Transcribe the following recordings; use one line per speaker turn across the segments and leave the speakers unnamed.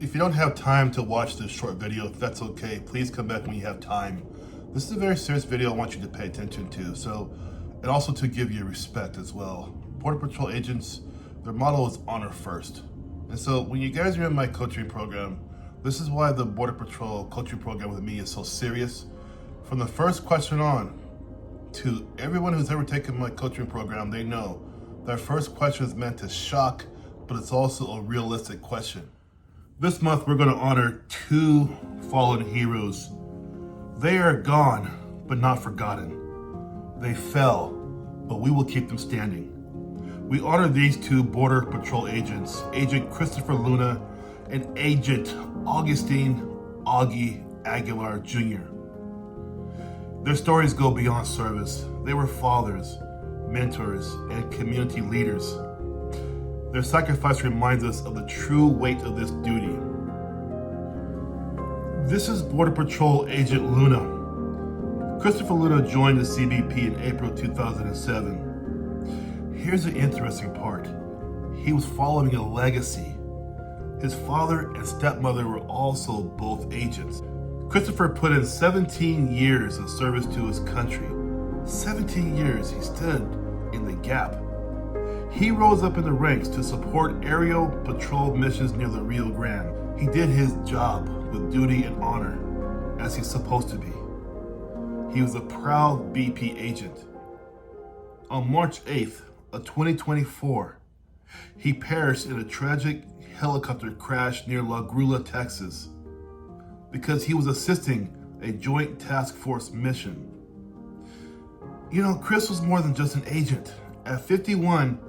If you don't have time to watch this short video, if that's okay, please come back when you have time. This is a very serious video I want you to pay attention to, and also to give you respect as well. Border Patrol agents, their motto is honor first. And so when you guys are in my coaching program, this is why the Border Patrol coaching program with me is so serious. From the first question on, to everyone who's ever taken my coaching program, they know that first question is meant to shock, but it's also a realistic question. This month, we're going to honor two fallen heroes. They are gone, but not forgotten. They fell, but we will keep them standing. We honor these two Border Patrol agents, Agent Christopher Luna and Agent Augustine Augi Aguilar Jr. Their stories go beyond service. They were fathers, mentors, and community leaders. Their sacrifice reminds us of the true weight of this duty. This is Border Patrol Agent Luna. Christopher Luna joined the CBP in April 2007. Here's the interesting part. He was following a legacy. His father and stepmother were also both agents. Christopher put in 17 years of service to his country. 17 years he stood in the gap. He rose up in the ranks to support aerial patrol missions near the Rio Grande. He did his job with duty and honor, as he's supposed to be. He was a proud BP agent. On March 8th of 2024, he perished in a tragic helicopter crash near La Grula, Texas, because he was assisting a joint task force mission. You know, Chris was more than just an agent. At 51,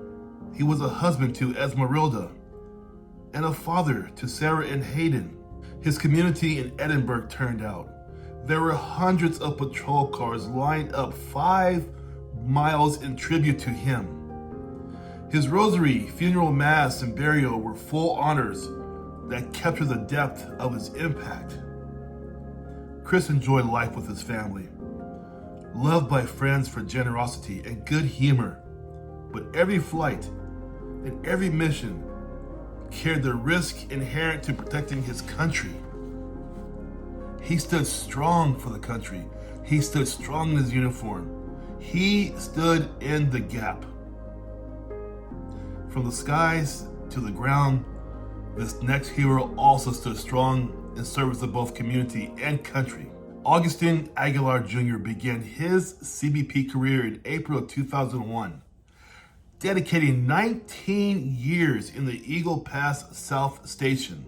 he was a husband to Esmeralda and a father to Sarah and Hayden. His community in Edinburgh turned out. There were hundreds of patrol cars lined up 5 miles in tribute to him. His rosary, funeral mass, and burial were full honors that captured the depth of his impact. Chris enjoyed life with his family, loved by friends for generosity and good humor. But every flight and every mission carried the risk inherent to protecting his country. He stood strong for the country. He stood strong in his uniform. He stood in the gap. From the skies to the ground, this next hero also stood strong in service of both community and country. Augustine Aguilar Jr. began his CBP career in April of 2001. Dedicating 19 years in the Eagle Pass South Station.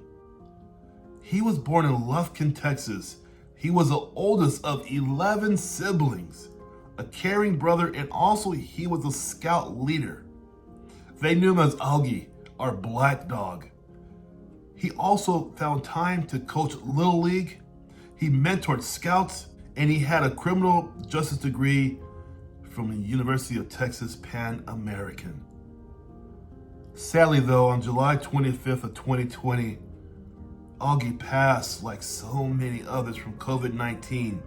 He was born in Lufkin, Texas. He was the oldest of 11 siblings, a caring brother, and also he was a scout leader. They knew him as Augi, our black dog. He also found time to coach Little League. He mentored scouts, and he had a criminal justice degree from the University of Texas Pan American. Sadly though, on July 25th of 2020, Augie passed like so many others from COVID-19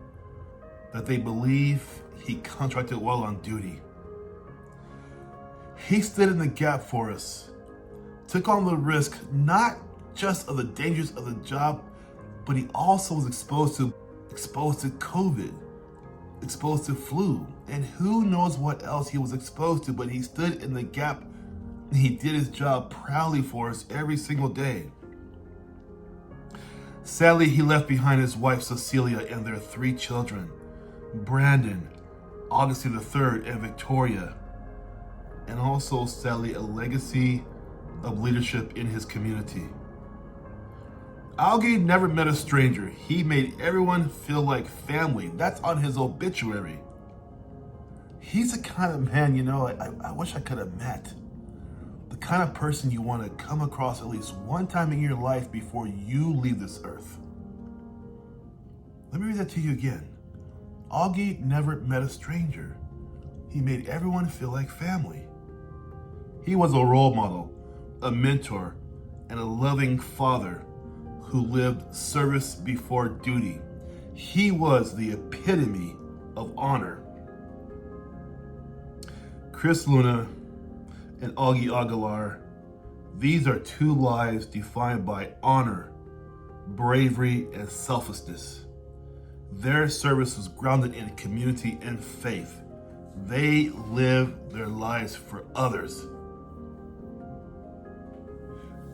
that they believe he contracted while on duty. He stood in the gap for us, took on the risk not just of the dangers of the job, but he also was exposed to COVID, exposed to flu, and who knows what else he was exposed to, but he stood in the gap and he did his job proudly for us every single day. Sadly, he left behind his wife Cecilia and their 3 children, Brandon, Augustine III, and Victoria, and also sadly a legacy of leadership in his community. Augie never met a stranger. He made everyone feel like family. That's on his obituary. He's the kind of man, I wish I could have met. The kind of person you want to come across at least one time in your life before you leave this earth. Let me read that to you again. Augie never met a stranger. He made everyone feel like family. He was a role model, a mentor, and a loving father who lived service before duty. He was the epitome of honor. Chris Luna and Augie Aguilar, these are 2 lives defined by honor bravery, and selflessness. Their service was grounded in community and faith. They lived their lives for others.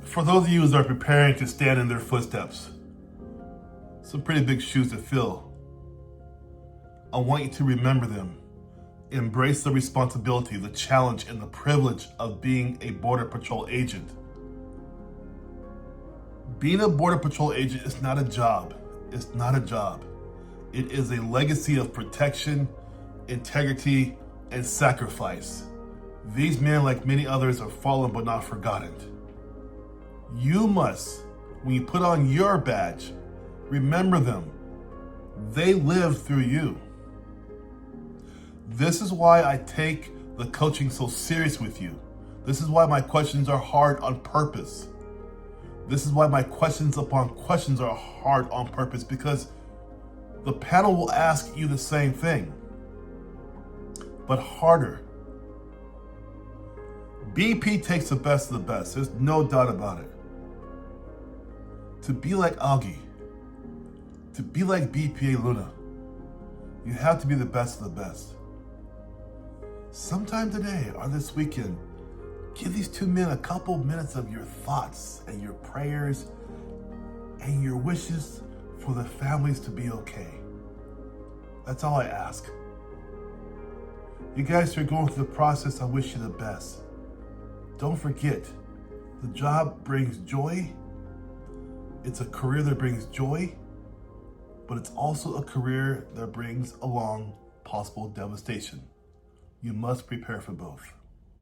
For those of you who are preparing to stand in their footsteps, some pretty big shoes to fill. I want you to remember them. Embrace the responsibility, the challenge, and the privilege of being a Border Patrol agent. Being a Border Patrol agent is not a job. It's not a job. It is a legacy of protection, integrity, and sacrifice. These men, like many others, are fallen but not forgotten. You must, when you put on your badge, remember them. They lived through you. This is why I take the coaching so serious with you. This is why my questions are hard on purpose. This is why my questions upon questions are hard on purpose, because the panel will ask you the same thing, but harder. BP takes the best of the best. There's no doubt about it. To be like Augi, to be like BPA Luna, you have to be the best of the best. Sometime today or this weekend, give these two men a couple minutes of your thoughts and your prayers and your wishes for the families to be okay. That's all I ask. You guys who are going through the process, I wish you the best. Don't forget, the job brings joy. It's a career that brings joy, but it's also a career that brings along possible devastation. You must prepare for both.